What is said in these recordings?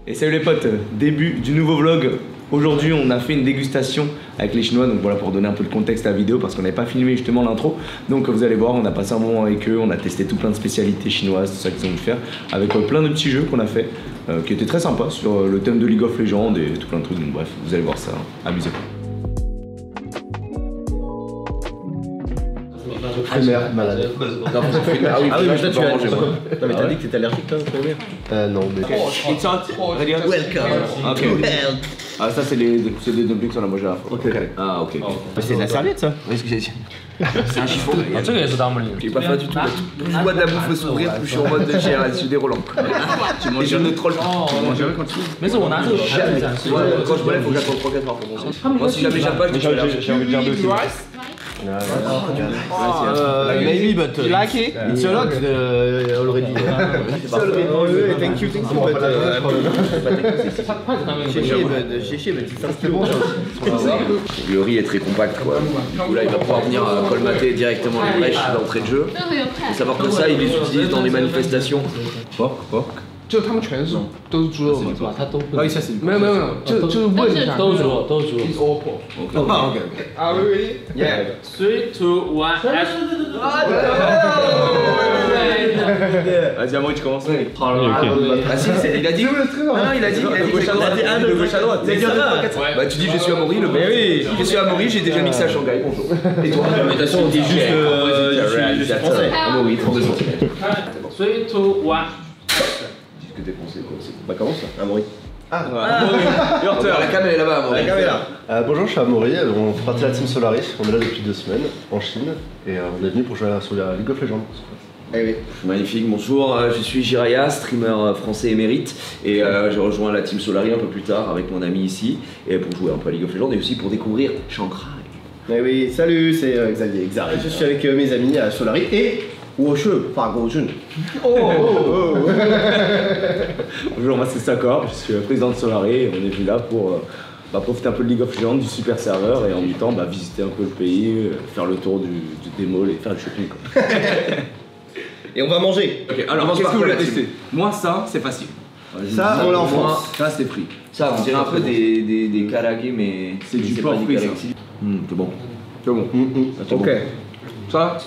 Et salut les potes, début du nouveau vlog. Aujourd'hui on a fait une dégustation avec les Chinois, donc voilà pour donner un peu le contexte à la vidéo parce qu'on n'avait pas filmé justement l'intro. Donc vous allez voir, on a passé un moment avec eux, on a testé tout plein de spécialités chinoises, tout ça qu'ils ont dû faire, avec plein de petits jeux qu'on a fait, qui étaient très sympas sur le thème de League of Legends et tout plein de trucs, donc bref, vous allez voir ça, amusez-vous. Primaire, malade. Ah oui, mais je peux pas manger moi. Non mais t'as dit que t'étais allergique toi, primaire? Non mais... It's hot, ready? Welcome to hell. Ah ça c'est des dumplings qu'on a mangé à la fois. Ok. Ah ok. C'est de la serviette ça? Oui, ce que j'ai dit. C'est un chiffon.这个也是大茉莉。 J'ai pas fait du tout. Plus je vois de la bouffe s'ouvrir, plus je suis en mode de Gérald, je suis déroulant. Et je ne troll pas. Tu manges jamais quand tu... 没事，我拿这个。 Quand je me lève, faut que j'attende 3-4 heures pour manger. Moi si jamais j'aime pas, je dis j'ai envie de dire deux. Maybe but you like it? It's a lot already. Thank you, thank you. Le riz est très compact quoi. Du coup là il va pouvoir venir colmater directement les brèches d'entrée de jeu. Faut savoir que ça ils les utilisent dans les manifestations. Porc. 就他们全是都是猪肉嘛，是吧？它都不。 Ah oui ça c'est. 没有，就是问一下。都是猪，都是猪。 It's all pork. Ok. Are we ready? Yeah. 3, 2, 1, action. Vas-y Amaury tu commences. Ah si il a dit. Ah il a dit de gauche à droite. De gauche à droite. Bah tu dis je suis Amaury le bon. Je suis Amaury, j'ai déjà mixé à Shanghai. Bonjour. Et toi? Mais de toute façon on dit juste je suis français. Amaury 32 secondes. 3, 2, 1. Qu'est-ce que t'es français quoi? Bah comment ça? Amaury. La cam elle est là-bas Amaury. La caméra. Bonjour, je suis Amaury, on fait partie de la Team Solaris, on est là depuis 2 semaines en Chine et on est venu pour jouer sur la League of Legends. Eh oui, magnifique, bonjour, je suis Jiraya, streamer français émérite et j'ai rejoint la Team Solari un peu plus tard avec mon ami ici et pour jouer un peu à League of Legends et aussi pour découvrir Shanghai. Eh oui, salut, c'est Xavier Xari. Je suis avec mes amis à Solari et Woche, enfin Gojun. Bonjour, moi c'est Sakor, je suis président de Solari et on est venu là pour profiter un peu de League of Legends, du super serveur et en même temps visiter un peu le pays, faire le tour des malls et faire du shopping quoi. Et on va manger. Ok, alors qu'est-ce que vous voulez tester? Moi ça c'est facile. Ça on l'a en France. Ça c'est frit. Ça on dirait un peu des karagé mais c'est du porc frit ça. C'est bon. C'est bon. Ok. Ça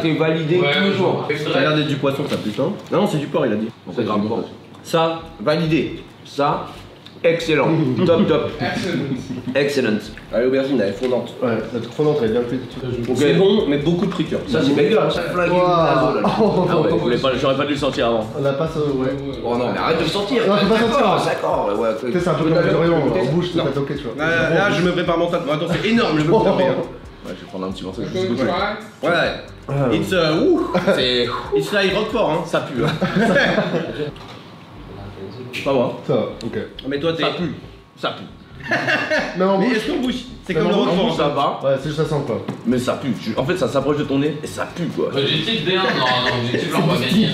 t'es validé toujours. Ça a l'air d'être du poisson ça putain. Non c'est du porc il a dit. C'est grave bon. Ça, validé. Ça, excellent. Top. Excellent. Allez aubergine elle est fondante. Ouais, la truc fondante elle est bien cuite. C'est bon mais beaucoup de friture. Ça c'est dégueulasse. Ah ouais, j'aurais pas dû le sentir avant. On n'a pas ça, ouais. Oh non mais arrête de le sentir. Non, faut pas sentir. D'accord, ouais. C'est un peu comme l'Orient, en bouche, c'est pas toqué, tu vois. Là, je me prépare mentalement. Attends, c'est énorme, je veux me taper. Ouais, je vais prendre un petit morceau. Ouais. It's c'est. It's like Roquefort, hein. Ça pue. Pas moi. Ça, ok. Mais toi, t'es. Ça pue. Mais en bouche. Est-ce qu'en bouche? C'est comme le Roquefort, ça va. Ouais, c'est juste ça sent quoi. Mais ça pue. En fait, ça s'approche de ton nez et ça pue quoi. Objectif D1, non, objectif là on va gagner.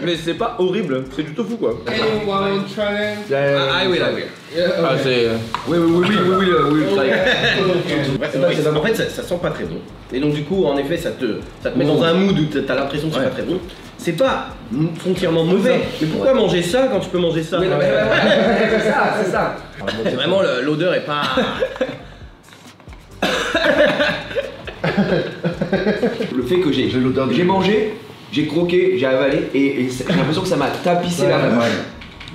Mais c'est pas horrible, c'est du tofu quoi. Anyone challenge? Ah oui, là, oui. Ah, c'est. Oui. En fait, ça sent pas très bon. Et donc, du coup, en effet, ça te met dans un mood où t'as l'impression que c'est pas très bon. C'est pas foncièrement mauvais. Mais pourquoi manger ça quand tu peux manger ça? C'est ça. C'est vraiment l'odeur est pas. Le fait que j'ai mangé, j'ai croqué, j'ai avalé et j'ai l'impression que ça m'a tapissé la bouche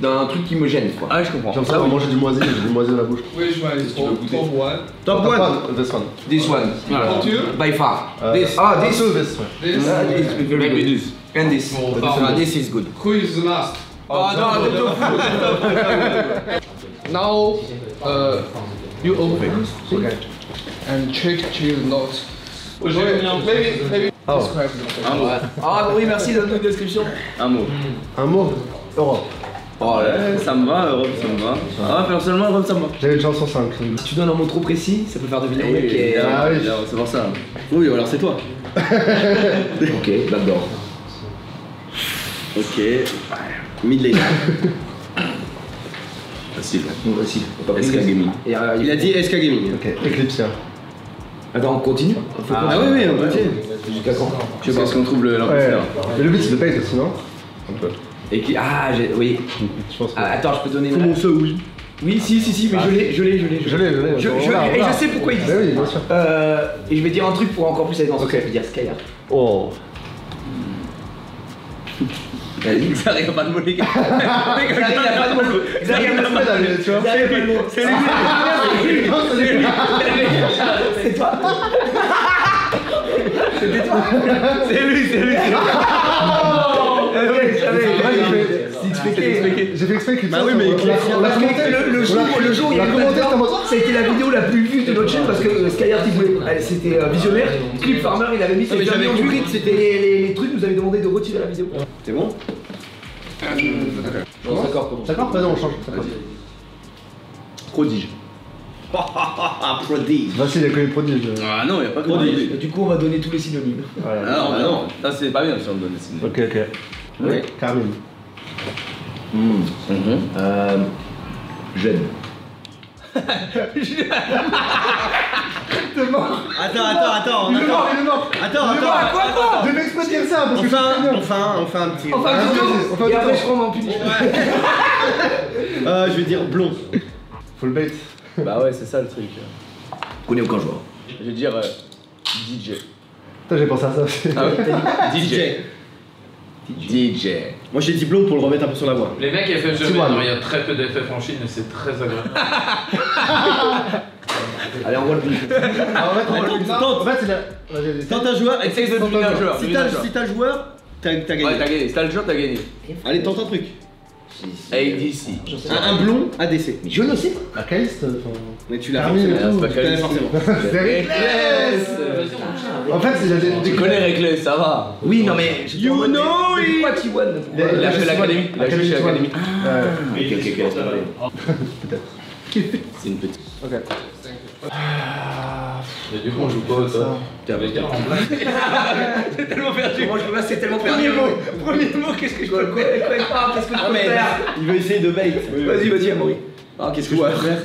d'un truc qui me gêne quoi. Ah je comprends. Comme ça, on mange du moisi, j'ai du moisi dans la bouche. Which one is top one? Top one. This one. This one. Top two? By far. This. This? Maybe this. And this. This is good. Who is last? Oh no, Now, you open. Okay. And check the notes. Maybe describe it. Un mot. Ah oui, merci de notre description. Un mot. Un mot. Europe. Oh ouais, ça me va, Europe, ça me va. Ah, personnellement, Europe, ça me va. J'avais une chance sur 5. Si tu donnes un mot trop précis, ça peut faire deviner le mec qui est. Ah oui, c'est pour ça. Oui, alors c'est toi. Ok, là-dedans. Ok. Mid lane. Facile. SK Gaming. Il a dit SK Gaming. Ok. Eclipse. Attends, on continue? Ah oui, on continue. Jusqu'à quand? Je sais pas ce qu'on trouve l'impression. Mais le but c'est de payer aussi, non? Un peu. Et qui. Ah, oui. Je pense que. Ah, attends, je peux donner une. Comment ça, oui? Oui, si, mais je l'ai. Je l'ai. Et je sais pourquoi il dit ça. Oui, bien sûr. Et je vais dire un truc pour encore plus aller dans ce Ok. sens. Je vais dire Skyheart. Oh. Vas-y. Ça arrive pas de mots, les gars. Xavier, il a pas de mots. Xavier, il a pas de mots. Tu vois. Xavier, il a pas de mots. C'est toi. C'était toi. C'est lui. J'ai fait exprès que Bah oui, mais on l'a commenté. Le jour où il a est commenté, ça a été la vidéo la plus vue de notre chaîne parce que Skyheart il voulait. C'était visionnaire. Clip Farmer il avait mis ses mais j'avais derniers compris vues. que c'était- les trucs nous avaient demandé de retirer la vidéo. C'est bon? D'accord, D'accord, vas-y, on change. Prodige. Prodige. Facile, il y a que les prodiges. Ah non, y'a pas de Et prodige. du coup on va donner tous les synonymes. Voilà. Ah non, ça c'est pas bien si on donne des signes. Ok. Ouais. Carmine. Jeune. T'es mort. Attends. Il est mort. Attends. J'ai fait exprès de dire ça parce que Enfin un petit. Enfin, Ah, du vas-y, tout. on fait un Et après tour. je prends mon punition. Je vais dire blond. Full bait. Bah ouais, c'est ça le truc. Connais aucun joueur. Je vais dire DJ. Putain, j'ai pensé à ça aussi. Ah ouais? DJ. Moi j'ai dit blond pour le remettre un peu sur la voie. Les mecs FF C'est jamais, bon. non, il y a très peu d'FF en Chine et c'est très agréable. Allez, on voit le punition. En fait, il a. Vas-y, Quand t'as joueur, Essaye de deviner un joueur. si t'as le joueur, t'as gagné. Ouais, t'as gagné. Si t'as le joueur, t'as gagné. Allez, tente un truc. ADC. Un blond ADC. Mais je le sais. La caisse, Mais tu l'as Carmine et forcément. tout. Tu connais forcément. c'est Reckless. En fait, il a des. Tu connais Reckless, ça va. Oui, non mais. You know it. Pourquoi T1 Il a Il a fait l'académie. Il a joué chez l'académie. Ok, laisse tomber. C'est une petite. Ok. Et du coup, on joue pas au top. T'es avec un en blague. C'est tellement perdu. Moi je peux pas, c'est tellement perdu. Premier mot, qu'est-ce que je peux faire? Qu'est-ce que je peux faire? Il veut essayer de bait. Vas-y, Amaury. Ah, qu'est-ce que je peux faire?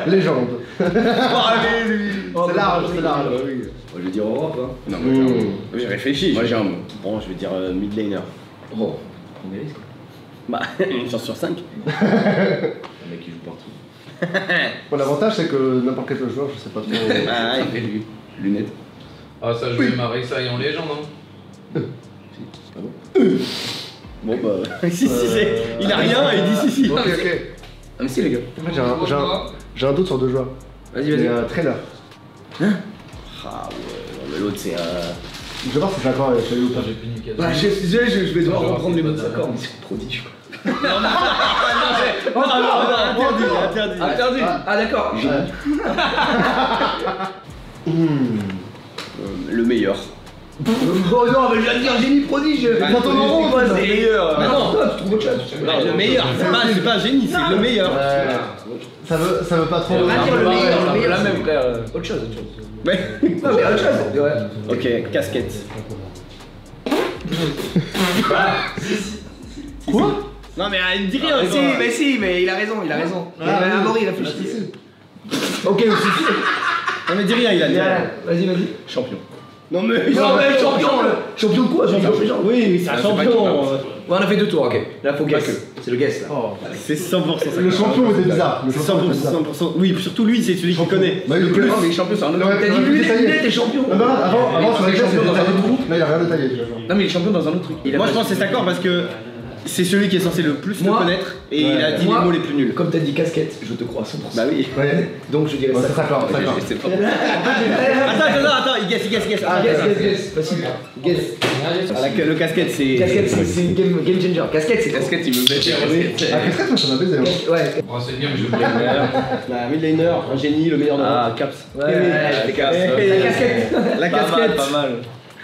Légende. Allez, lui. C'est large. Moi je vais dire Europe. Hein. Non, moi j'ai un mot. J'ai réfléchi. Moi j'ai un mot. Bon, je vais dire midlaner. Oh, on est risque. Bah, une chance sur 5. Le mec qui joue partout. Bon, l'avantage, c'est que n'importe quel joueur, je sais pas trop. Ah, il fait lui. Lunettes. Ah, ça jouait Marissa en légende, hein. Bon bah. si, c'est. Il a rien et il dit si. Ok. Ah mais si les gars. En fait, j'ai un doute sur deux joueurs. Vas-y, Il y vas-y. a un trainer. Ah ouais, non, mais l'autre c'est Je vais voir si c'est d'accord avec celui ou pas. J'ai puni cadeau. Bah, je vais devoir reprendre les mots d'accord, mais c'est prodige quoi. Interdit. Ah d'accord. le meilleur. Oh non, mais je viens de dire génie prodige. Quand on en rond, quoi, le c'est meilleur. Bah non, toi tu trouves autre chose. Le meilleur, c'est pas un génie, c'est le meilleur. Ça veut pas trop. On va dire le meilleur. La même, frère. Autre chose. Ouais. Non mais autre chose. Ouais. Ok, casquette. Quoi? Non mais il me dit rien. Si, mais il a raison. Amaury, réfléchis. Ok, aussi. Non mais dis rien, il a dit rien. Vas-y. Champion. Non mais Champion de quoi? Oui, mais c'est un champion. Ouais, on a fait 2 tours, ok. Là, faut guess. C'est le guess là. C'est 100%. Le champion était bizarre. Le C'est champion était bizarre. 100%. Oui, surtout lui, c'est celui qui connaît. Bah, il Le plus. Non, mais les champions, c'est un autre. Ouais, T'as dit ouais, lunettes, détaillé. t'es champion. Non, avant sur les classes, c'était détaillé beaucoup. Là, il a rien détaillé. Tu vois. Non, mais il est champion dans un autre truc. Moi je pense que c'est d'accord parce que c'est celui qui est censé le plus le Moi connaître et il a dit les Moi, mots les plus nuls. Comme t'as dit casquette, je te crois à 100%. Bah oui. Ouais. Donc je dirais Ouais, ça. c'est ça, d'accord. Attends, il guess. Guess. Facile. Guess. Le casquette c'est. Casquette, c'est une game changer. Casquette, c'est Casquette, il me met Ah, qu'est-ce que ça m'a baisé? Ouais. On va se dire, mais je vais La midlaner, un génie, le meilleur de Ah, Caps. Ouais, les caps. La casquette. La casquette. Pas mal.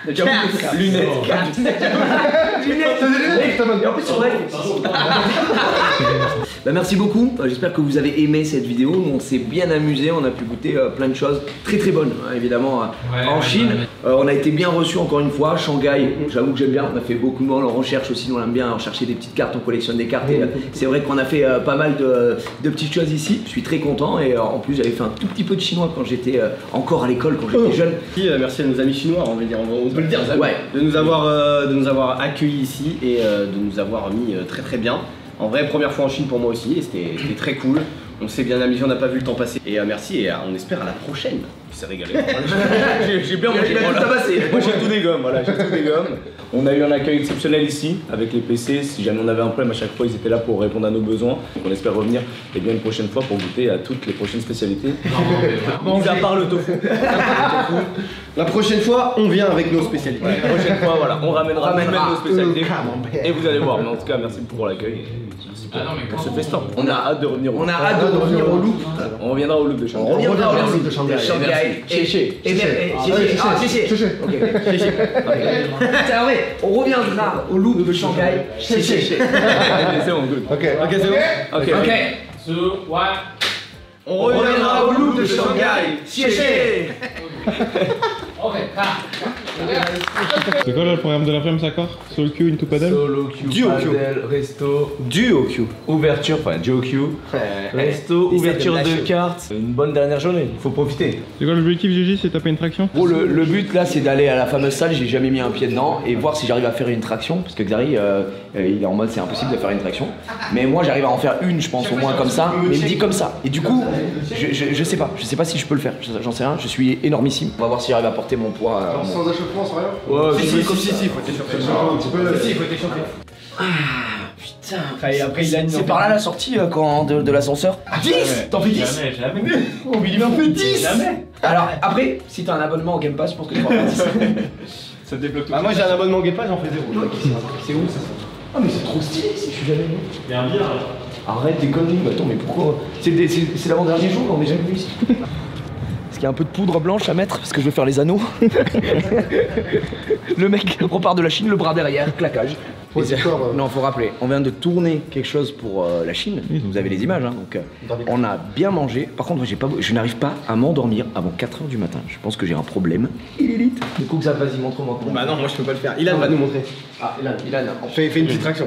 Lunettes. Lunettes. Et en plus, sur vrai. Bah merci beaucoup, j'espère que vous avez aimé cette vidéo. Nous, on s'est bien amusé, on a pu goûter plein de choses très très bonnes, hein, évidemment en Chine. On a été bien reçus encore une fois. Shanghai, j'avoue que j'aime bien, on a fait beaucoup de monde, on recherche aussi, nous on aime bien rechercher des petites cartes, on collectionne des cartes et c'est vrai qu'on a fait pas mal de petites choses ici. Je suis très content et en plus j'avais fait un tout petit peu de chinois quand j'étais encore à l'école, quand j'étais jeune. Merci à nos amis chinois, on peut le dire, de nous avoir accueillis ici et de nous avoir mis très très bien. En vrai, première fois en Chine pour moi aussi, et c'était très cool. On s'est bien amusé, on n'a pas vu le temps passer. Et merci, et on espère à la prochaine. Il s'est régalé. J'ai bien mangé, moi j'ai tout des gommes, voilà, j'ai tout des gommes. On a eu un accueil exceptionnel ici, avec les PC. Si jamais on avait un problème, à chaque fois ils étaient là pour répondre à nos besoins. Donc on espère revenir bien une prochaine fois pour goûter à toutes les prochaines spécialités. Mis à part le tofu. La prochaine fois, on vient avec nos spécialités. La prochaine fois, voilà, on ramènera nos spécialités. Et vous allez voir, mais en tout cas, merci pour l'accueil. Pour ce festin. On a hâte de revenir au Loop. On reviendra au Loop de Shanghai. On reviendra au Loop de Shanghai. On reviendra au Loop de Shanghai. C'est bon, good. Ok, c'est bon. Ok. On reviendra au Loop de Shanghai. C'est quoi là, le programme de l'après-midi, ça corps? Solo queue, into paddle? Solo queue, Duo queue. paddle, resto, Duo queue. Ouverture, enfin duo queue. Resto, ouverture de cartes. Une bonne dernière journée, il faut profiter. C'est quoi l'objectif, Gigi? C'est taper une traction? Bon, le but là, c'est d'aller à la fameuse salle, j'ai jamais mis un pied dedans, et voir si j'arrive à faire une traction, parce que Xari, il est en mode c'est impossible de faire une traction. Mais moi, j'arrive à en faire une, je pense, au moins comme ça, mais il me dit comme ça. Et du coup, je sais pas si je peux le faire, j'en sais rien, je suis énormissime. On va voir si j'arrive à porter mon poids. Sans échauffement, sans rien? Ouais, Si, faut t'échauffer. Un petit peu. Si, faut t'échauffer. Putain, Et après, il a une. c'est par là la sortie de l'ascenseur. 10 T'en fais 10 Jamais. Oh, mais il m'en fait 10 Jamais. Alors, après, si t'as un abonnement au Game Pass, je pense que tu vas faire 10. Ça te débloque tout. Bah, moi j'ai un abonnement Game Pass, j'en fais 0. C'est où ça? Ah, mais c'est trop stylé si je suis jamais venu. Il y a un bien. Arrête des conneries, mais attends, mais pourquoi? C'est l'avant-dernier jour, on est jamais venu ici. Est-ce qu'il y a un peu de poudre blanche à mettre? Parce que je vais faire les anneaux. Le mec repart de la Chine, le bras derrière, claquage. Non, faut rappeler, on vient de tourner quelque chose pour la Chine. Vous avez les images, hein, donc on a bien mangé. Par contre, je n'arrive pas à m'endormir avant 4h du matin. Je pense que j'ai un problème. Élite. Du coup, ça, vas-y, montre-moi comment. Bah non, moi je peux pas le faire. Ilan va nous montrer. Ah, Ilan. Fais une petite traction,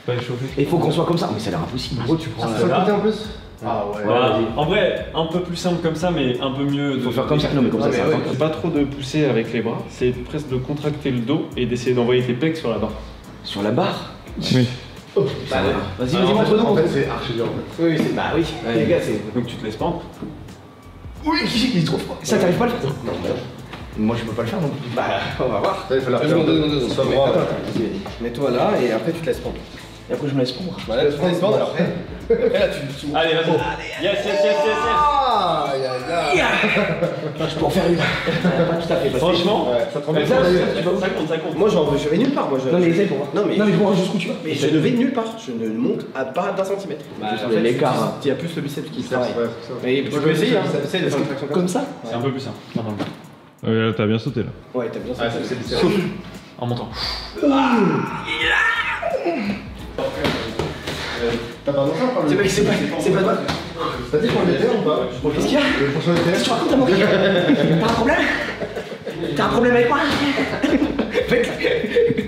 Pas échauffé. Et il faut qu'on soit comme ça. Mais ça a l'air impossible. Tu prends ça de côté en plus? Ah ouais. Voilà. En vrai, un peu plus simple comme ça, mais un peu mieux. Faut faire comme ça. Non, mais comme ça, ça va. Pas trop de pousser avec les bras, c'est presque de contracter le dos et d'essayer d'envoyer tes pecs sur la barre. Sur la barre? Oui. Vas-y, montre-nous. En fait, c'est archi dur. Oui, Bah oui, les gars, c'est. Donc tu te laisses pendre. Oui, il est trop froid. Ça, t'arrives pas à le faire? Non, moi je peux pas le faire non plus. Bah, on va voir. Il faut la faire. Sois droit. Mets-toi là et après tu te laisses prendre. Et après je me laisse prendre. Voilà, tu te laisses prendre alors. Et là tu. Allez, vas-y. Yes. Je peux en faire une. Pas tout à fait. Franchement, Ça prend bien. ça compte. Moi je vais nulle part. Non, mais essaye pour voir. Non mais je vois jusqu'où tu vas. mais je ne vais nulle part. Je ne monte à pas d'un centimètre. l'écart. Il y a plus le biceps qui se travaille. Ouais, c'est ça. Mais tu peux essayer. Essaye de faire une traction Comme ça? C'est un peu plus simple. Normalement. Là, t'as bien sauté là. Ouais, t'as bien ça. En montant. T'as pas dansé par le. C'est pas toi. T'as dit qu'on était ou pas? Qu'est-ce qu'il y a? Le prochain était. Qu'est-ce que tu racontes à mon frère? T'as un problème? T'as un problème avec moi?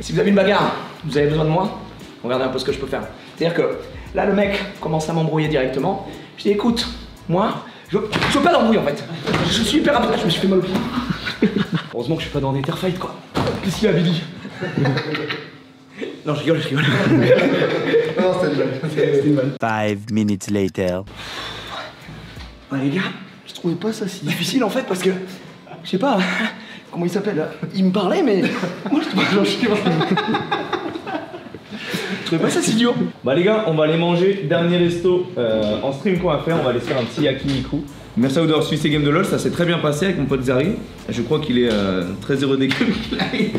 Si vous avez une bagarre, vous avez besoin de moi, regardez un peu ce que je peux faire. C'est-à-dire que là, le mec commence à m'embrouiller directement. Je dis écoute, moi, je veux pas d'embrouille en fait. Je suis hyper rapide, je me suis fait mal au pied. Heureusement que je suis pas dans des terfights quoi. Qu'est-ce qu'il y a, Billy? Non, je rigole. Non, c'était une blague. C'était une blague. 5 minutes later. Ouais, les gars, je trouvais pas ça si difficile en fait parce que, je sais pas, comment il s'appelle? Il me parlait mais moi je trouvais pas ça si dur. Bah les gars, on va aller manger dernier resto en stream qu'on va faire, on va aller se faire un petit yakiniku. Merci à vous d'avoir suivi ces games de LoL, ça s'est très bien passé avec mon pote Zari. Je crois qu'il est très heureux des games qu'il a eu.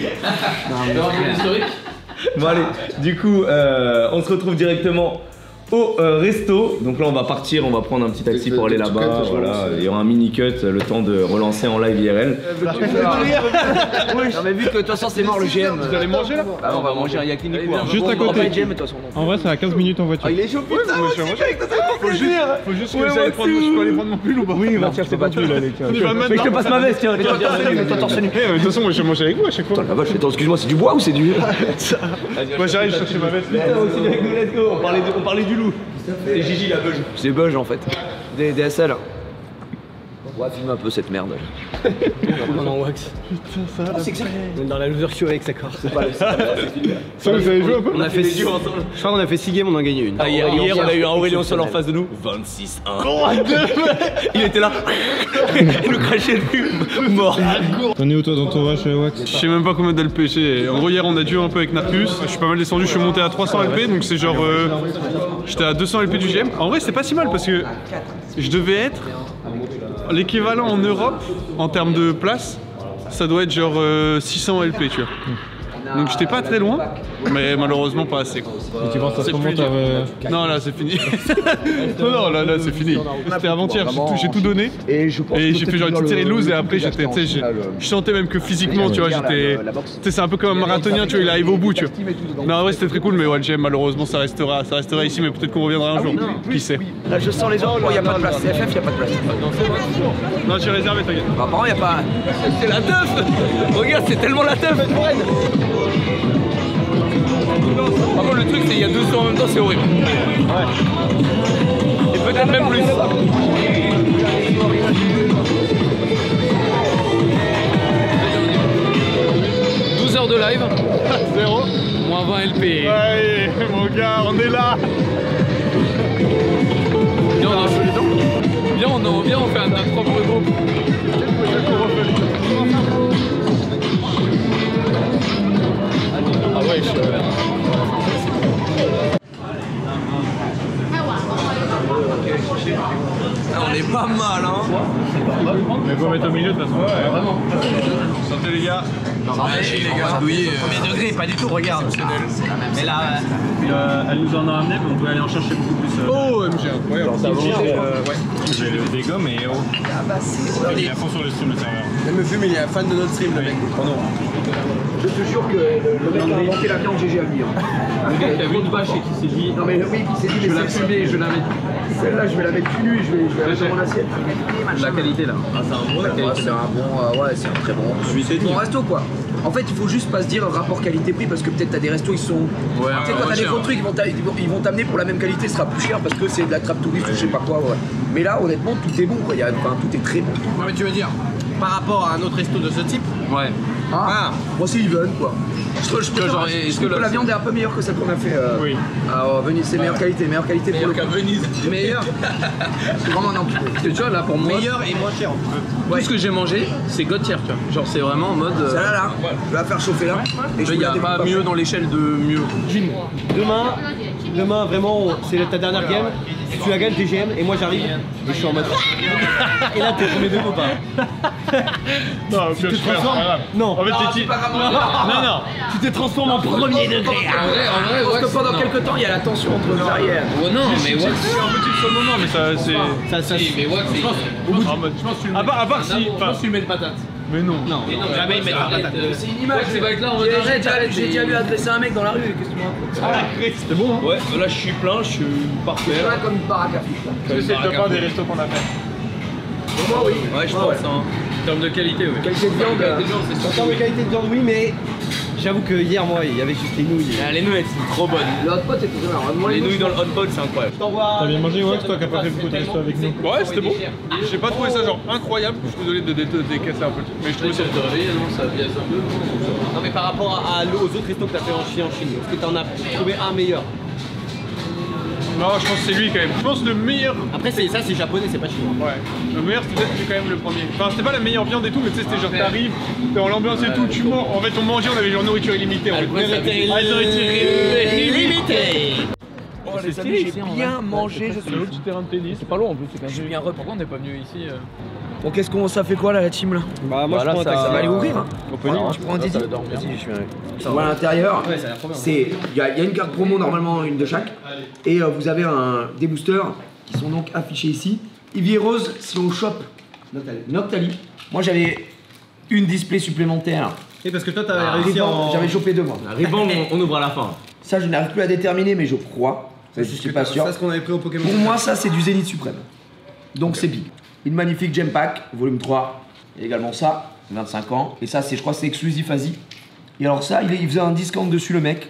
Alors, historique. Bon allez, du coup, on se retrouve directement au resto. Donc là on va partir, on va prendre un petit taxi pour aller là-bas. Voilà, il y aura un mini cut, le temps de relancer en live IRL. Non mais vu que de toute façon c'est mort le GM. Vous allez manger là? Bah on va manger un yak Juste à côté. En vrai, c'est à 15 minutes en voiture. Il est chaud putain. Faut juste que j'aille prendre. Je peux aller prendre mon pull ou pas? Oui, tiens, c'est pas tu là, les tiens. Mais je te passe ma veste, tiens. Toi torse nu. De toute façon, moi je vais manger avec vous à chaque fois. La vache, attends, excuse-moi, c'est du bois ou c'est du. Moi j'arrive chercher ma veste. On parlait du loup. C'est Gigi la beuge. C'est beuge en fait. Des DSL. Ouais, filme un peu cette merde. En wax. Putain, ça va. C'est exact. Dans la loser show avec Sakar. Ça, vous avez joué un peu? On a fait 6 ensemble. Je crois qu'on a fait 6 games, on en a gagné une. Hier, on a eu un Aurélien Sol en face de nous. 26-1. Il était là. Il nous crachait dessus. Mort. T'en es où toi dans ton rush, Wax? Je sais même pas combien d'LP j'ai. En gros, hier on a duo un peu avec Narcus. Je suis pas mal descendu, je suis monté à 300 LP, donc c'est genre. J'étais à 200 LP du GM. En vrai, c'est pas si mal parce que je devais être l'équivalent en Europe en termes de place. Ça doit être genre 600 LP, tu vois. Donc j'étais pas très loin, mais malheureusement pas assez. Quoi. Et tu penses à ce moment Non, là c'est fini. non, là c'est fini. C'était avant-hier, j'ai tout donné. Et j'ai fait genre une petite série loose et après j'étais, tu sais, je sentais même que physiquement, tu vois, j'étais. Tu sais, c'est un peu comme un marathonien, tu vois, il arrive au bout, tu vois. Non, en vrai c'était très cool, mais ouais, le GM malheureusement ça restera ici, mais peut-être qu'on reviendra un jour. Qui sait. Là je sens les gens, il n'y a pas de place. CFF, il n'y a pas de place. Non, j'ai réservé, t'inquiète. Apparemment, il n'y a pas. C'est la teuf. Regarde, c'est tellement la teuf. Par contre, le truc, c'est qu'il y a 200 en même temps, c'est horrible. Ouais. Et peut-être même plus. 12 heures de live. 0. Moins 20 LP. Ouais, mon gars, on est là. Viens, on fait notre propre groupe. Ah ouais, On est pas mal, hein. Mais faut mettre au milieu de toute façon. Ouais, vraiment. Santé les gars. Merci les gars. Premier degré, pas du tout, regarde. Mais là. Elle nous en a amené, mais on peut aller en chercher beaucoup plus. Oh, MG, incroyable. Ouais. J'ai des gommes et oh. Il est à fond sur le stream, le serveur. Même me fume, il est fan de notre stream, le mec. Je te jure que le mec a inventé la viande GG à lui. Le gars qui a vu une vache et qui s'est dit. Non mais oui, qui s'est dit, je vais la fumer et je la mets. Celle-là, je vais la mettre nue et je vais la mettre dans mon assiette. La qualité là. Ah, c'est un bon. C'est un bon, ouais, c'est un très bon resto quoi. En fait, il faut juste pas se dire rapport qualité-prix parce que peut-être t'as des restos ils sont. Ouais, tu sais, quand t'as des gros trucs, ils vont t'amener pour la même qualité, ce sera plus cher parce que c'est de la trappe touriste ou je sais pas quoi. Ouais. Mais là, honnêtement, tout est bon quoi. Tout est très bon. Ouais, mais tu veux dire, par rapport à un autre resto de ce type, Ouais. Ah, moi c'est even quoi. Je trouve que la viande est un peu meilleure que celle qu'on a fait Oui. à Venise, c'est meilleure qualité pour le qu'à Venise. meilleur. C'est vraiment un enculé. Tu vois là pour moi, meilleur et moins cher. tout ce que j'ai mangé, c'est God tier, tu vois. Genre c'est vraiment en mode. Celle-là là, je vais la faire chauffer là. Et Il n'y a pas mieux dans l'échelle de mieux. Demain vraiment, c'est ta dernière game. Si tu la gagnes, t'es GM et moi j'arrive et je suis en mode. Et là, t'es premier debout ou pas? Non, au pire, je fais pas. Non. En fait, t'es qui? Non. Tu te transformes en premier degré. En vrai, Parce que pendant quelques temps, il y a la tension entre les arrières. Oh non, mais Wax. C'est un petit sur le moment, mais ça, c'est. Si, mais Wax, En mode. À part si. tu le mets de patate. Mais non. Jamais il met de patate. C'est une image. Tu vas être là en mode. J'ai déjà vu agresser un mec dans la rue. Qu'est-ce que tu me racontes? C'était bon, hein? Ouais, là je suis plein, je suis parfait. C'est pas comme une baraque à fiche là. C'est le top 1 des restos qu'on a fait. Moi oui. Ouais, je pense, hein. En termes de qualité, oui. Qualité de viande. En termes de qualité de viande, oui, mais j'avoue que hier, moi, il y avait juste les nouilles. Les nouilles elles sont trop bonnes. Le hotpot était très bien. Les nouilles dans le hotpot c'est incroyable. T'as bien mangé, Wax, toi qui as pas fait beaucoup de resto avec nous? Ouais, c'était bon. J'ai pas trouvé ça genre incroyable. Je suis désolé de décasser un peu le truc. Mais je trouvais ça. Ça biaise un peu. Non, mais par rapport aux autres restos que t'as fait en Chine, est-ce que t'en as trouvé un meilleur? Non, je pense que c'est lui quand même. Je pense le meilleur. Après, ça, c'est japonais, c'est pas chinois. Ouais. Le meilleur, c'était peut-être quand même le premier. Enfin, c'était pas la meilleure viande et tout, mais tu sais, c'était genre t'arrives, t'es dans l'ambiance et tout, tu manges. En fait, on mangeait, on avait genre nourriture illimitée. En fait. Illimité. les amis, j'ai bien mangé, je suis du terrain de tennis. C'est pas loin en plus, c'est bien re. Pourquoi on n'est pas venu ici Bon, qu'est-ce qu'on. Ça fait quoi là, la team là? Bah, moi je prends un taxi. Ça va aller ouvrir hein? Opening. Tu prends un Didi? Vas-y, je suis voilà, à l'intérieur, il y a une carte promo, normalement une de chaque. Et vous avez des boosters qui sont donc affichés ici. Ivy et Rose, si on chope Noctali. Moi j'avais une display supplémentaire. Et parce que toi t'avais réussi J'avais chopé 2 moi. Ribbon, on ouvre à la fin. Ça je n'arrive plus à déterminer, mais je crois. Je suis pas sûr. Ça, ce qu'on avait pris au Pokémon. Pour moi, ça c'est du Zénith Suprême. Donc c'est big. Une magnifique Gem Pack, volume 3. Et également ça, 25 ans. Et ça, je crois, c'est exclusif Asie. Et alors ça, il faisait un discount dessus le mec.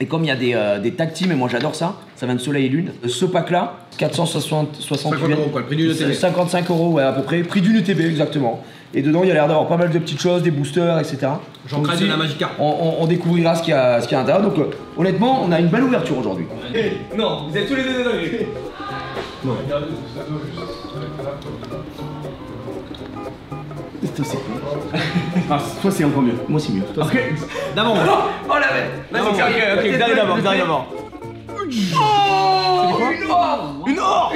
Et comme il y a des tag teams, et moi j'adore ça, ça vient de Soleil et Lune. Ce pack là, 460 50 euros quoi, le prix d'une ETB. 55 euros, ouais, à peu près. Prix d'une ETB, exactement. Et dedans, il y a l'air d'avoir pas mal de petites choses, des boosters, etc. J'en crée de la Magikarp. On découvrira ce qu'il y a à l'intérieur. Donc honnêtement, on a une belle ouverture aujourd'hui. Non, vous êtes tous les deux dedans. Non. Toi c'est cool. Ah, toi c'est encore mieux. Moi c'est mieux. Ok. D'abord. Oh la bête. Vas-y, ok, vous allez d'abord. Oh, une or.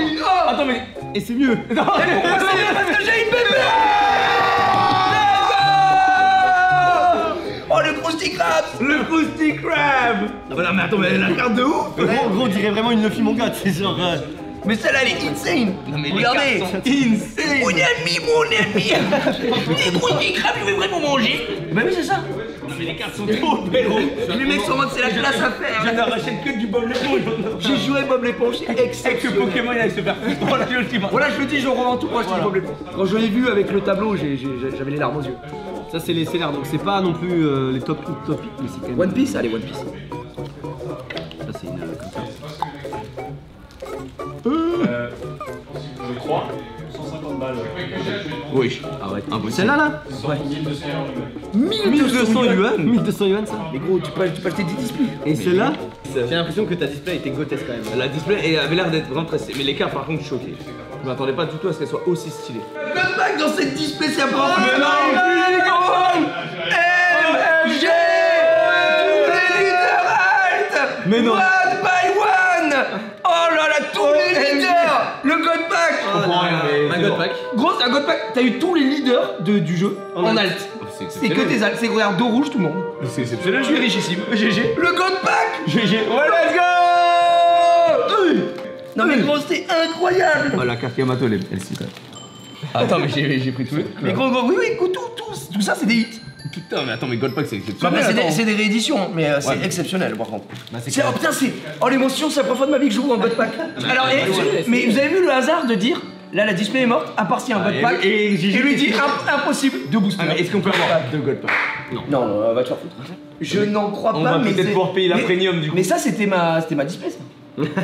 Attends, mais. Et c'est mieux. Non, parce que j'ai une bébé. Oh le Krusty Krab. Le Krusty Krab. Non mais attends, mais la carte de ouf. Gros, on dirait vraiment une Luffy manga, c'est genre. Mais celle-là elle est insane. Non mais regardez. Insane. Mon ami. Les Krusty Krab, je vais vraiment manger. Bah oui c'est ça. Non mais les cartes sont trop belles. Les mecs sont en mode c'est la classe à faire. Je ne rachète que du Bob l'éponge. J'ai joué Bob l'éponge, c'est Avec exceptionnel. ce Pokémon il allait se faire foutre. Voilà, je le dis. Voilà, je le dis, je revends tout, moi je dis Bob l'éponge. Quand je l'ai vu avec le tableau, j'avais les larmes aux yeux. Ça c'est les scénars, donc c'est pas non plus les top hit, mais c'est quand même. One Piece, allez One Piece. Ça c'est une comme ça. Je crois. 150 balles. Oui. Arrête. Impossible. Celle-là là Ouais. 1200 yuan. 1200 yuan ça. Mais gros, tu peux acheter 10 displays. Et celle-là, j'ai l'impression que ta display était grotesque quand même. La display avait l'air d'être vraiment très stylée. Mais les cartes par contre choquées. Je m'attendais pas du tout à ce qu'elles soient aussi stylées. Le pack dans cette display, c'est un peu. Mais non, MG tous les leaders alt. Mais non. One by one. Oh là là, tous les leaders. Le God Pack. Un God Pack. Gros, c'est un God Pack. T'as eu tous les leaders du jeu en alt. C'est que des alts, c'est regarde dos rouge tout le monde. C'est exceptionnel. Je suis richissime. GG. Le God Pack. GG. Ouais, let's go. Non mais gros, c'est incroyable. Oh la carte Yamato, elle s'y passe. Attends, mais j'ai pris tout. Mais gros, oui, écoute, tout ça c'est des hits. Putain, mais attends, mais God Pack c'est exceptionnel. Bah, c'est des rééditions, mais c'est exceptionnel par contre. Oh putain, oh l'émotion, c'est la première fois de ma vie que je joue en God Pack. Alors, mais vous avez vu le hasard de dire, là la display est morte, à part s'il y a un God Pack, et lui dit impossible de booster. Est-ce qu'on peut avoir deux God Pack? Non, va te faire foutre. Je n'en crois pas, On va mais peut-être pouvoir payer la premium du coup. Mais ça c'était ma display ça.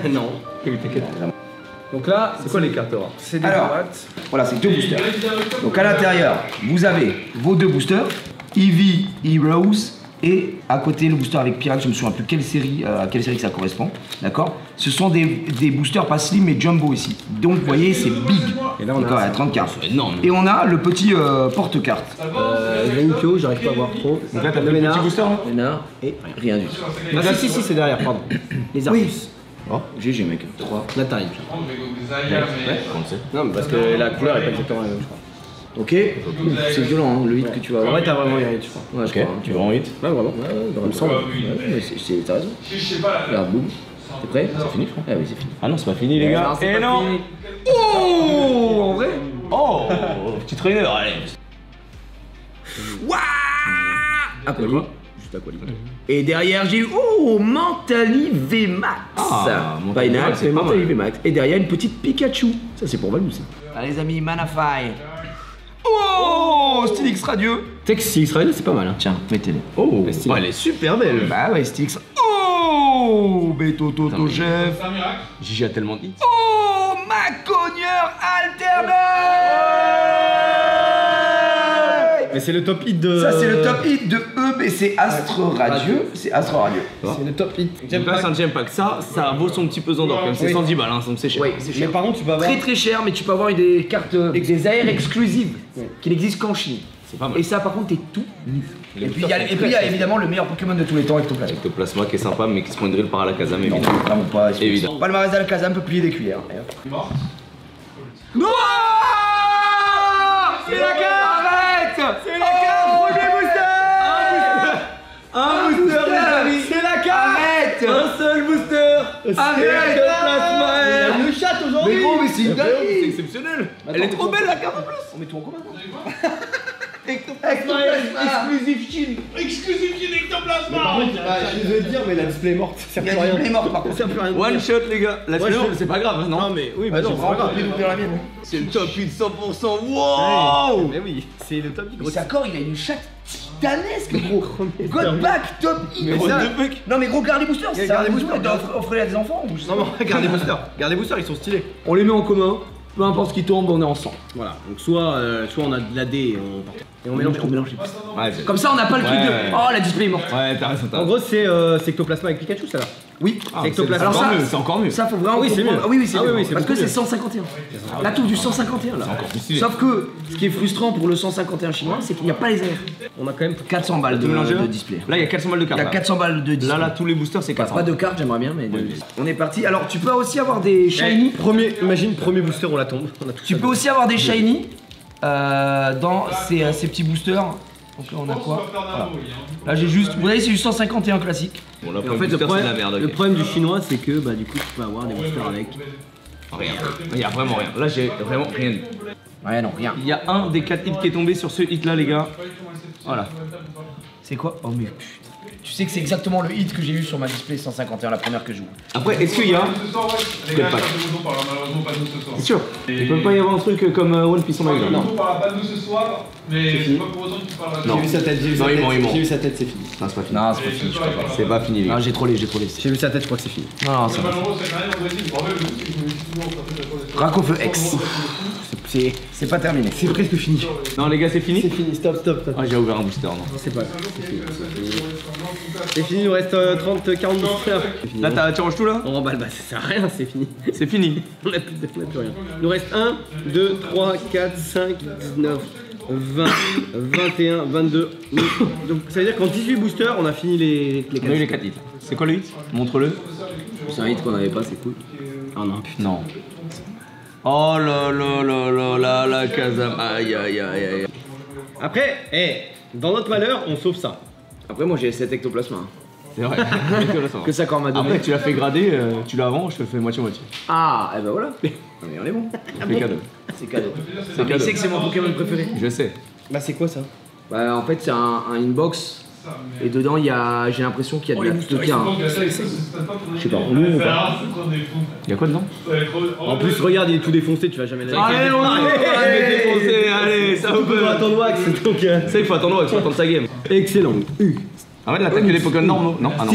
Non. T'inquiète. Donc là, C'est quoi les cartes rares? c'est des Alors, boîtes. voilà, c'est 2 boosters. Donc à l'intérieur, vous avez vos 2 boosters, Eevee, Heroes, et à côté le booster avec Pirate, je me souviens plus à quelle série que ça correspond, d'accord? Ce sont des boosters pas slim mais jumbo ici. Donc vous voyez, c'est big. Et là, on a d'accord, il y a 30 cartes. C'est énorme. Et on a le petit porte-carte. Renikyo, j'arrive pas à voir trop. Donc là, t'as le petit booster là? Ménard et rien du tout. Ah si, c'est derrière, pardon. Les Arcus. Oh, GG mec, 3. Là t'arrives. Ouais, on le sait. Non, mais parce que la couleur est pas exactement la même, je crois. Ok, c'est violent hein, le hit que tu vas En avoir. vrai, t'as vraiment eu je crois. Ouais, je crois, hein. Tu veux en 8? Ouais, vraiment. Ouais, il me semble. Ouais, mais t'as raison. Regarde, boum. T'es prêt? C'est fini, je crois. Ah oui, c'est fini. Ah non, c'est pas fini les gars. c'est Et pas non. fini. Oh, en vrai? Oh, petit trainer, allez. Waouh! Aquali. Juste Aquali. Et derrière, j'ai eu Mentally VMAX. Ah, Mentally Final, VMAX, c'est c'est pas Mentally mal. VMAX. Et derrière, une petite Pikachu. Ça, c'est pour Valou, ça. Allez, les amis, Manafy. Oh, Stylix radieux. Texte X-Ray, c'est pas mal. Hein. Tiens, mettez-les. Oh, elle est super belle. Bah ouais, Stylix. Oh, Beto Toto Chef. Gigi a tellement de hits. Oh, Macogneur alternate. Mais c'est le top hit de. Ça, c'est le top hit de EBC Astre Radieux. C'est Astre Radieux. C'est le top hit. J'aime pas, c'est un Gem Pack. Ça vaut son petit pesant d'or. Comme c'est 110 balles, hein, donc c'est cher. Oui, c'est cher. Mais par contre, tu vas avoir. Très cher, mais tu peux avoir des cartes, des AR exclusives qui n'existent qu'en Chine. C'est pas mal. Et ça, par contre, t'es tout nu. Et puis il y a évidemment le meilleur Pokémon de tous les temps, Ectoplasma. Ectoplasma qui est sympa, mais qui se prend une drill par Alakazam, Non, évidemment. vraiment pas. Évidemment. Palmarès d'Alakazam peut plier des cuillères. Non, c'est la carte. Arrête. C'est la carte. Premier booster. Un booster, les amis. C'est la carte. Arrête. Un seul booster. Arrête. Ectoplasma. Il y a une chatte aujourd'hui. Mais gros, mais c'est une dinguerie. C'est exceptionnel. Elle est trop belle la carte en plus. On met tout en commun. Ectoplasma exclusive Chine. Exclusive Chine Ectoplasma. Je veux dire, mais la display est morte. Ça Il y sert a plus du rien. play mort par contre. Ça sert plus rien. One shot les gars. La One shot. c'est pas grave, non? Non, mais oui, Bah non, c'est vraiment pas pas plus d'ouvrir la mienne. C'est le top 8 100%. Wow. Mais oui, c'est le top Mais c'est d'accord, il a une chatte titanesque, gros. Mais Godback, top hit. Mais what the fuck? Non, mais gros, garde les boosters. C'est ça, Garde les les boosters. boosters. Offrez-les à des enfants. ou je sais Non, pas. mais regarde les boosters. Regarde les boosters, ils sont stylés. On les met en commun. Peu importe ce qui tombe, on est ensemble. Voilà, donc soit on a de la D et on mélange tout. On mélange les boosters. Ouais, Comme ça, on n'a pas le truc de. Ouais. Oh, la display est morte. ouais, t'as raison, t'as En raison. gros, c'est Ectoplasma avec Pikachu, ça là. Oui. Ah, Ectoplasma. Alors ça, c'est encore mieux. Ça, faut vraiment. Ah oui, c'est comprendre. mieux. Ah oui, oui, c'est Ah oui, mieux. oui, c'est Parce que beaucoup c'est 151. La tour du 151 là. encore plus stylé. Sauf que ce qui est frustrant pour le 151 chinois, c'est qu'il n'y a pas les airs. On a quand même 400 balles de mélangé, là display. Là, il y a 400 balles de Il cartes. y a 400 balles de display. Là, tous les boosters, c'est 400. Pas de cartes, j'aimerais bien, mais. On est parti. Alors, tu peux aussi avoir des shiny. Imagine, premier booster, on la tombe. On a tout Tu ça. peux aussi avoir des shiny dans ces petits boosters. Donc là, on a quoi? Voilà. Là, j'ai juste. Vous voyez, c'est du 151 classique. Bon, là, Et pour en fait, le booster, c'est de la merde. le ok. problème du chinois, c'est que bah du coup, tu peux avoir des boosters avec. Rien. Il y a vraiment rien. Là, j'ai vraiment rien. Ouais, non, rien. Il y a un des 4 hits qui est tombé sur ce hit là, les gars. Voilà. C'est quoi? Oh, mais putain. Tu sais que c'est exactement le hit que j'ai eu sur ma display 151, la première que je joue. Après, est-ce qu'il y a. Quel pack? C'est sûr. Il peut pas y avoir un truc comme One Piece en Manga. Non. On parlera pas de nous ce soir, mais c'est pas pour autant que tu parleras de Non. J'ai vu sa tête, Non, il ment, il ment. J'ai vu sa tête, c'est fini. Non, c'est pas fini. Non, c'est pas fini, je crois pas. C'est pas fini, les gars. Non, j'ai trollé, j'ai trollé. J'ai vu sa tête, je crois que c'est fini. Non, non, c'est pas Racofeu X. C'est pas terminé. C'est presque fini. Non, les gars, c'est fini? C'est fini, stop. Ah, j'ai ouvert un booster, non. C'est pas grave, c'est fini. C'est fini, il nous reste 40 boosters. Là, tu ranges tout là? On remballe, bah ça sert à rien, c'est fini. C'est fini. On a plus rien. Il nous reste 1, 2, 3, 4, 5, 19, 20, 21, 22. Donc ça veut dire qu'en 18 boosters, on a fini les On a eu les 4 hits. C'est quoi le hit? Montre-le. C'est un hit qu'on avait pas, c'est cool. Ah non. Non. Oh là là là là là la Kazam. Aïe aïe aïe aïe. Après, dans notre malheur, on sauve ça. Après, moi j'ai 7 ectoplasma. C'est vrai. Que ça encore m'a donné. Après, tu l'as fait grader, tu l'as avant, je te le fais moitié-moitié. Ah, et ben voilà. Mais on est bon. C'est cadeau. C'est cadeau. C'est Mais il cadeau. sait que c'est mon Pokémon préféré. Je sais. Bah c'est quoi ça? Bah, en fait, c'est un inbox. Et dedans, il y a, j'ai l'impression qu'il y a de la de terrain. Je sais pas, nous ou pas. Il y a quoi dedans? En plus, regarde, il est tout défoncé, tu vas jamais la Allez, on est défoncé, allez, ça on peut. peut attendre wax, donc Ça, il faut attendre, il faut attendre sa game. excellent. Ah ouais, là, t'as que les Pokémon normaux? Non, ah non.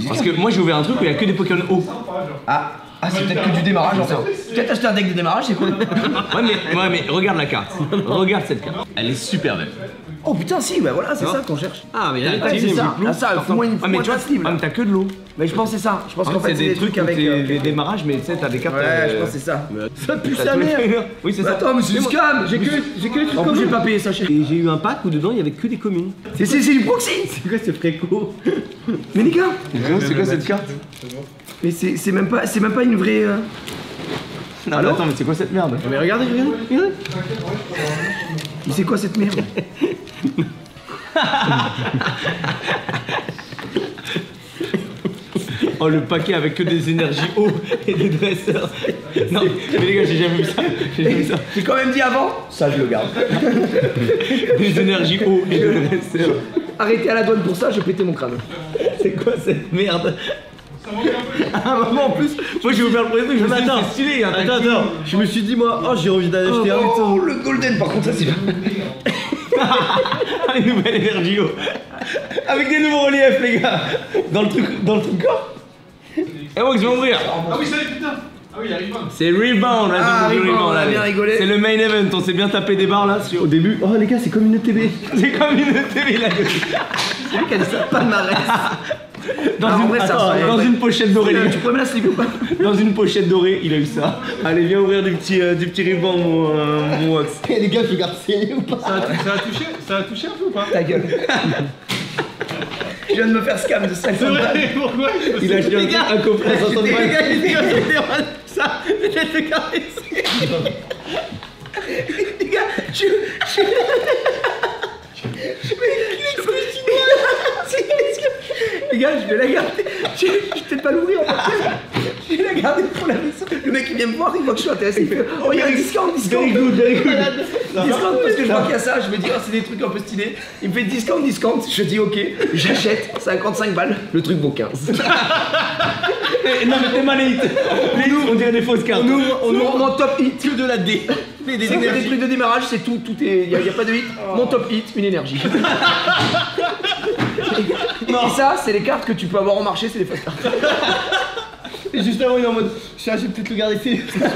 Parce que moi, j'ai ouvert un truc où il y a que des Pokémon hauts. Ah, c'est peut-être que du démarrage en fait. Peut-être acheter un deck de démarrage, c'est cool. Ouais, mais regarde la carte. Regarde cette carte. Elle est super belle. Oh putain, si, ouais, voilà, c'est ça qu'on cherche. Ah, mais il y a Ouais, c'est ça. Ah, ça, fais-moi une Ah, mais tu vois, cible. ah, mais t'as que de l'eau. Mais je pense que c'est ça. Je pense qu'en fait, c'est des trucs avec. avec des démarrages, mais tu sais, t'as des cartes. Ouais, je pense que c'est ça. Ça pue t'as sa tous les- mère. Oui, c'est ça. Attends, mais c'est du scam. J'ai que les trucs En plus, j'ai communs. pas payé ça cher. Et j'ai eu un pack où dedans il y avait que des communes. C'est du proxy. C'est quoi ce fréco? Mais les gars, C'est quoi cette carte? mais c'est même pas une vraie. Non, mais attends, mais c'est quoi cette merde? Mais regardez. Mais c'est quoi cette merde? Oh, le paquet avec que des énergies hauts et des dresseurs. Non, mais les gars, j'ai jamais vu ça. J'ai jamais vu ça. J'ai quand même dit avant. Ça, je le garde. Des énergies hauts et des dresseurs. Arrêtez à la douane pour ça, je pétais mon crâne. C'est quoi cette merde? Ah, maman, en plus, moi j'ai ouvert le premier truc, je me suis dit, c'est stylé, il y a un Attends, je me suis dit moi, oh j'ai envie d'en acheter un. Oh, le golden, par contre, ça c'est bien. Une nouvelle énergie haut. Avec des nouveaux reliefs, les gars. Dans le truc corps. Eh, ouais, je vais ouvrir. Ah oui, ça y est, putain. Ah oui, il arrive pas. C'est Rebound, là, Ah, c'est Rebound, on a là. bien rigolé. C'est le main event, on s'est bien tapé des barres là sur. Au début, oh les gars, c'est comme une TB. C'est comme une télé là. C'est lui qui a dit ça, palmarès. Dans une pochette dorée. Tu peux me la slip ou pas? Dans une pochette dorée, il a eu ça. Allez, viens ouvrir du petit ruban, mon Wax. Les gars, je regarde saigner ou pas? Ça a touché un peu ou pas? Ta gueule. Je viens de me faire scam de 50 balles. Pourquoi? Il a acheté un coffret à 60 balles. Les gars, ça, peut-être te caresser. Les gars, les gars, je vais la garder. Je vais peut-être pas l'ouvrir en fait. Je vais la garder pour la maison. Le mec il vient me voir, il voit que je suis intéressé. Il fait oh, il y a un discount. Very good. Discount parce que je vois qu'il y a ça. Je me dis, oh, c'est des trucs un peu stylés. Il me fait discount. Je dis, ok, j'achète 55 balles. Le truc vaut 15. Non, mais t'es malade. On dirait des fausses cartes. On ouvre mon top hit. Que de la D. Des trucs de démarrage, c'est tout est. Y a pas de hit. Mon top hit, une énergie. Et ça, c'est les cartes que tu peux avoir au marché, c'est les fausses cartes. Et juste avant, il est en mode, je vais peut-être le garder ici. Très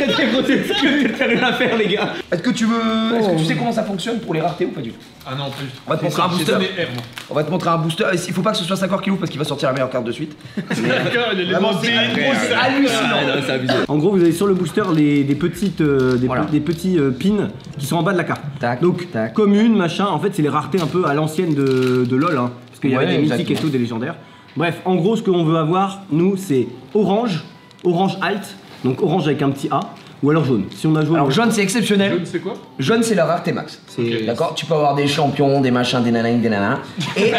très gros, c'est ce que je vais faire une affaire, les gars. Est-ce que tu sais comment ça fonctionne pour les raretés ou pas du tout? Ah non, plus. On va te montrer un booster. On va te montrer un booster. Il faut pas que ce soit 5 kilos parce qu'il va sortir la meilleure carte de suite. Vraiment, c'est hallucinant. C'est abusé. En gros, vous avez sur le booster des petits pins qui sont en bas de la carte. Donc, commune, machin, en fait, c'est les raretés un peu à l'ancienne de LoL, hein, parce qu'il y avait des mythiques et tout, des légendaires. Bref, en gros, ce qu'on veut avoir, nous, c'est orange alt, donc orange avec un petit A, ou alors jaune. Si on a jaune. Alors, jaune, c'est exceptionnel. Jaune, c'est quoi? Jaune, c'est la rareté max. D'accord? Tu peux avoir des champions, des machins, des nanans, des nanas. Et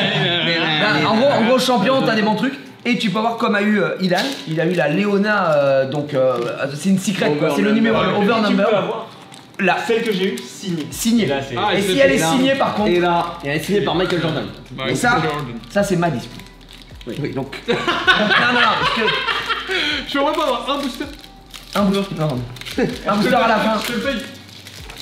en gros, champion, t'as des bons trucs. Et tu peux avoir comme a eu Ilan, il a eu la Léona, donc c'est une secret, c'est le numéro Overnumber. Là, Celle que j'ai eue, signée. signée. Et si elle est signée par contre, et là, elle est signée par Michael Jordan. Et ça c'est ma disque. Oui, donc. non, parce que. Je pourrais pas avoir un booster. Un booster, non. Un booster à la fin. Je te le paye.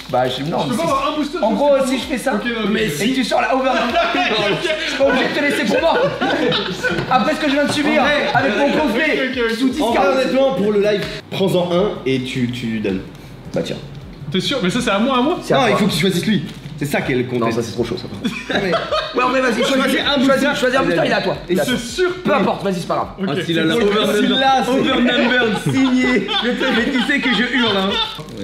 Bah, je non. Je peux pas avoir un booster. En gros, si je fais ça, mais si tu sors la Overnumber, je serai obligé de te laisser pour mort. Après ce que je viens de subir, avec mon coffret sous 10 En vrai, honnêtement, pour le live, prends-en un et tu lui donnes. Bah, tiens. T'es sûr? Mais ça, c'est à moi, Non, il faut que tu choisisses lui. C'est ça qui est le contexte. Non, ça c'est trop chaud ça. Ouais, en vrai, vas-y, choisis un booster, il est à toi. C'est sûr? Peu importe, vas-y, c'est pas grave. Ok. S'il a la Overnumber signé. Mais tu sais que je hurle, hein.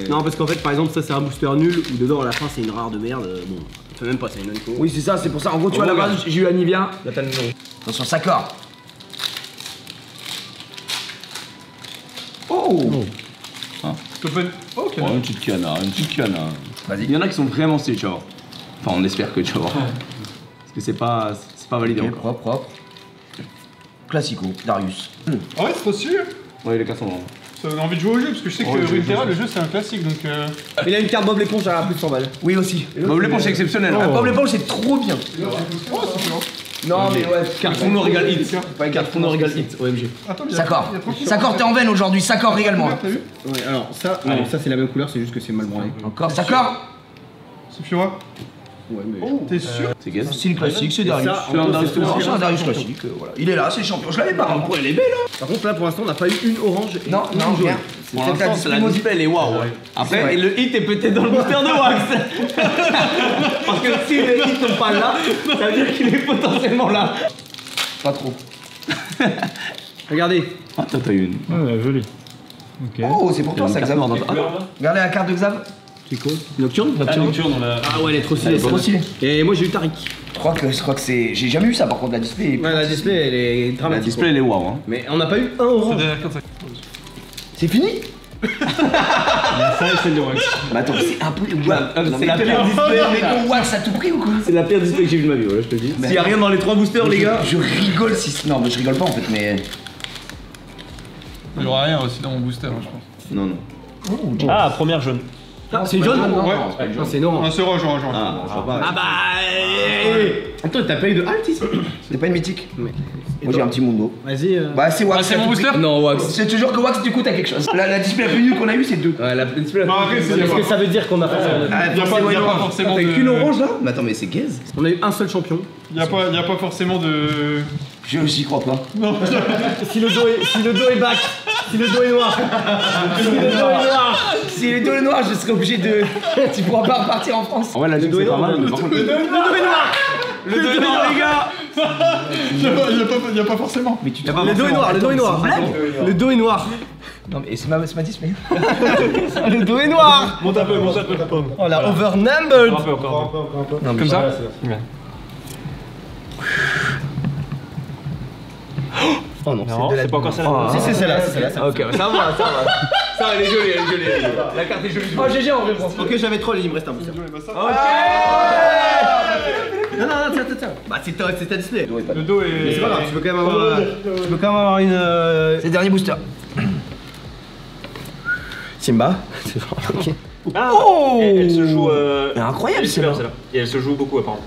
Non, parce qu'en fait, par exemple, ça c'est un booster nul où dedans à la fin c'est une rare de merde. Bon, ça fait même pas, c'est une info. Oui, c'est ça, c'est pour ça. En gros, tu vois, là-bas, j'ai eu Anivia. Là, t'as le numéro. Attention, Sakor. Oh! Ok. Une petite cana. Vas-y. Il y en a qui sont vraiment stylés, tu vois. Enfin, on espère que tu vas voir. Parce que c'est pas validé encore. Propre. Classico, Darius. Ah ouais, c'est trop sûr. Ouais, les cartes sont vraiment. Ça donne envie de jouer au jeu parce que je sais que Runeterra, le jeu c'est un classique donc. Il a une carte Bob l'éponge à plus de 100 balles. Oui, aussi. Bob l'éponge, c'est exceptionnel. Bob l'éponge, c'est trop bien. Oh, c'est bien. Non, mais ouais. Carte Fourneau Regal Hit. Pas une carte Fourneau Regal Hit, OMG. Sakor. Sakor, t'es en veine aujourd'hui. Sakor, régale-moi. Ouais, alors ça, non, ça c'est la même couleur, c'est juste que c'est mal branlé. Encore. Sakor. C'est Fiora. Ouais, mais. T'es sûr? C'est gaz. Style classique, c'est Darius. C'est un Darius C'est un Darius classique, voilà. Il est là, c'est le champion. Je l'avais pas. Hein. Elle est belle, hein. Par contre, là pour l'instant, on n'a pas eu une orange et Non, une non, jaune. rien. Pour l'instant, c'est la display, elle est waouh. Après, le hit est peut-être dans le booster de Wax. parce que si les hits sont pas là, ça veut dire qu'il est potentiellement là. Pas trop. Regardez. Ah, t'as eu une. Ouais, joli. Ok. Oh, c'est pour toi ça, Xav. Regardez la carte de Xav. C'est quoi? Nocturne? Nocturne, on l'a. Ah ouais, elle est trop stylée. C'est trop stylé. Et moi j'ai eu Tariq. Je crois que c'est. J'ai jamais eu ça par contre, la display. Ouais, la display elle est La dramatique. display, elle est waouh. Hein. Mais on n'a pas eu un orange. C'est fini? Ça et celle de Wax. Bah attends, c'est un peu. C'est la pire display. Mais Wax à tout prix ou quoi? C'est la pire display que j'ai vue de ma vie, voilà, je te le dis. Mais S'il y a rien dans les 3 boosters, les gars. Je rigole si. Non, mais je rigole pas en fait, mais. Il y aura rien aussi dans mon booster, je pense. Non, non. Ah, première jaune. Ah, c'est une jaune? Non, Ouais. Non, c'est une orange. Ah, c'est orange. Ah, je vois pas. Ah bah. Attends, t'as pas eu de alt ici? C'est pas une mythique. Moi j'ai un petit mundo. Vas-y. Bah c'est Wax. Ah, c'est à mon tout booster? prix. Non, Wax. C'est toujours que Wax du coup t'as quelque chose. La display la plus nulle qu'on a eu c'est 2. Ouais, la display. Non, après, c'est Est-ce que ça veut dire qu'on a pas fait? Il y a pas forcément T'as de. qu'une orange là? Mais attends mais c'est gaze. On a eu un seul champion. Il y a pas forcément de. J'y crois pas. Si le dos est back. Si le dos est noir. Si le dos est noir. Si les deux noirs je serais obligé de. Tu pourras pas repartir en France. Ouais, la display, c'est pas mal. Mais par contre, Le dos est noir. Le dos est noir, les gars. Y a pas forcément. Mais le dos est noir, le dos est noir. Le dos est noir. Non mais c'est ma display. Le dos est noir. Monte un peu. Oh la overnumbered. Encore un peu. Comme ça. Oh non, C'est pas encore celle-là. c'est celle-là. Ok, ça va. Ça, elle est jolie. La carte est jolie. Oh GG en vrai, François. Ok, j'avais trop, il me reste un booster. Non, tiens. Bah, c'est ta display. Le dos est. Mais c'est pas grave, tu peux quand même avoir une. C'est le dernier booster. Simba. C'est vrai. Ok. Oh Elle se joue. Mais incroyable celle-là. Et elle se joue beaucoup apparemment.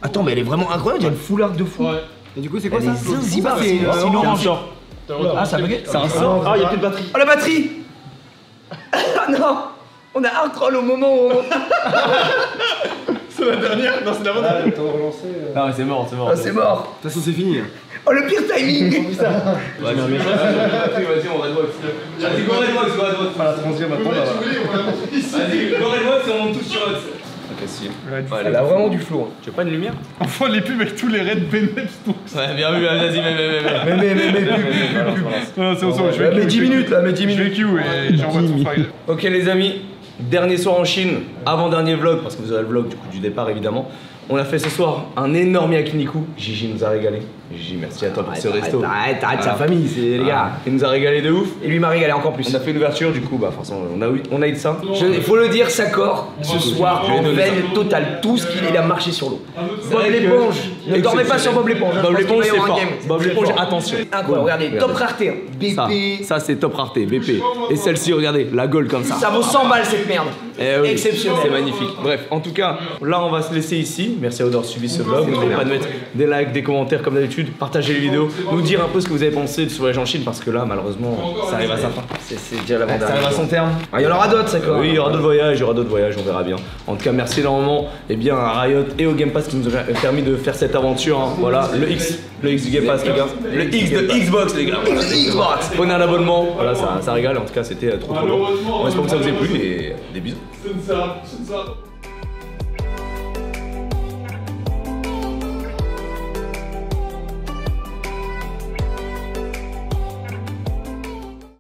Attends, mais elle est vraiment incroyable, il y a le foulard de fou. Et du coup, c'est quoi ça? C'est C'est orange. Ah, ça bug. C'est un sort. Ah, y'a plus de batterie. Oh la batterie. Ah non. On a hard roll au moment où C'est la dernière. Non, c'est l'avant-dernière. Non, mais c'est mort. Oh, c'est mort. De toute façon, c'est fini. Oh le pire timing. Vas-y, on Red Box. Vas-y, go Red Box. Pas la transième maintenant. Vas-y, go Red Box et on monte tous sur Hot. Ok, si. Elle a vraiment du flow. Tu veux pas une lumière? On voit les pubs avec tous les raids Beneps. Ouais, bien vu, vas-y, mais. Non, c'est bon, je vais Mais 10 minutes là, mais 10 Je minutes. vais Q et j'envoie ton file. Ok les amis, dernier soir en Chine, avant-dernier vlog, parce que vous aurez le vlog du coup du départ évidemment. On a fait ce soir un énorme yakiniku. Gigi nous a régalé. Gigi, merci à toi pour ce resto. Arrête, sa famille, c'est les gars. Il nous a régalé de ouf. Et lui m'a régalé encore plus. On a fait une ouverture, du coup, bah forcément, on a eu de ça. Il faut le dire, Sakor, ce soir, en veille totale, tout ce qu'il a marché sur l'eau. Bob l'éponge, ne dormez pas sur Bob l'éponge. Bob l'éponge, c'est fort. Bob l'éponge, attention. Incroyable, regardez, top rareté. BP. Ça c'est top rareté, BP. Et celle-ci, regardez, la gueule comme ça. Ça vaut 100 balles cette merde. Oui, Exceptionnel. c'est magnifique. Bref, en tout cas, là on va se laisser ici. Merci à vous d'avoir suivi ce vlog. N'oubliez pas de mettre des likes, des commentaires comme d'habitude, partager les vidéos, nous dire un peu ce que vous avez pensé de ce voyage en Chine parce que là, malheureusement, ça arrive à sa fin. C'est déjà Ça l'avant-dernier. arrive à son terme. Il y en aura d'autres, Sakor. Oui, il y aura d'autres voyages, on verra bien. En tout cas, merci énormément à Riot et au Game Pass qui nous ont permis de faire cette aventure. Hein. Voilà, le X du Game Pass, les gars. Le X de Xbox, les gars. Xbox. Prenez un abonnement. Voilà, ça régale. En tout cas, c'était trop lourd. On espère que ça vous ait plu et des bisous.